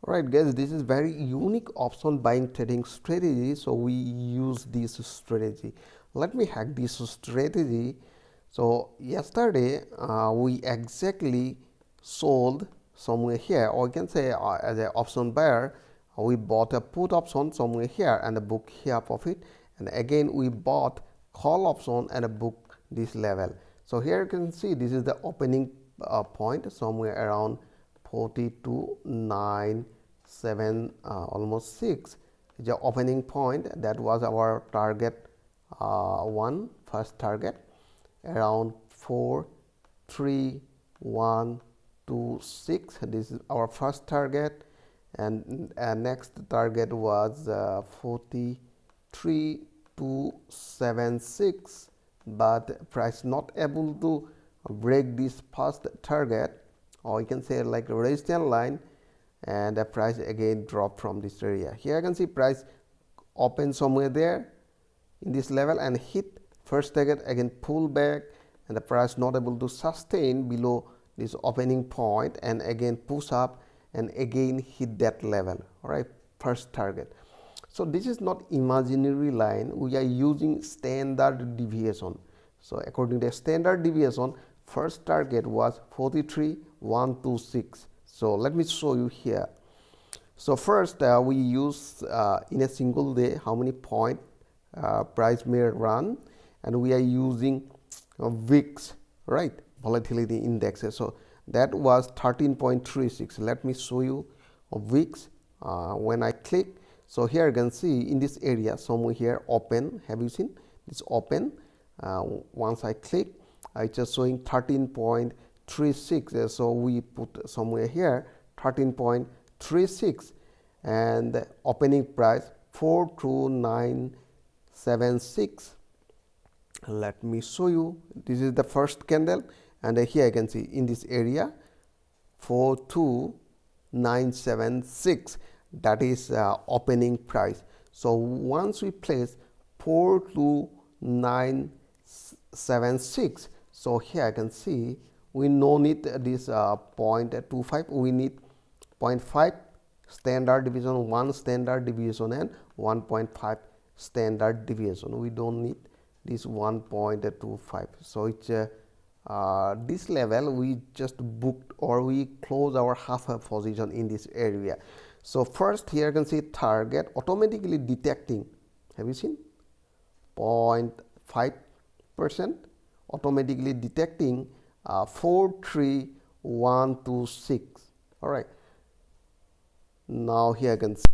Alright guys, this is very unique option buying trading strategy, so we use this strategy. Let me hack this strategy. So yesterday we exactly sold somewhere here, or you can say as an option buyer we bought a put option somewhere here and a book here profit, and again we bought call option and a book this level. So here you can see this is the opening point somewhere around 42.97, almost 6 is the opening point. That was our target, first target around 43126. This is our first target, and next target was 43276, but price not able to break this first target, or you can say like a resistance line, and the price again dropped from this area. Here you can see price open somewhere there in this level and hit first target, again pull back, and the price not able to sustain below this opening point, and again push up and again hit that level. All right, first target. So this is not imaginary line, we are using standard deviation. So according to standard deviation, first target was 43.126. so let me show you here. So first we use in a single day how many point price may run, and we are using VIX, right, volatility indexes. So that was 13.36. let me show you VIX. When I click, so here you can see in this area somewhere here open, have you seen this open? Once I click, I just showing 13.36. So we put somewhere here 13.36, and the opening price 42976. Let me show you. This is the first candle, and here I can see in this area 42976. that is opening price. So once we place 42976, so here I can see we no need this 0.25, we need 0.5 standard deviation, 1 standard deviation, and 1.5 standard deviation. We don't need this 1.25. so it's this level we just booked, or we close our half a position in this area. So first here you can see target automatically detecting, have you seen 0.5% automatically detecting 43126. all right, now here you can see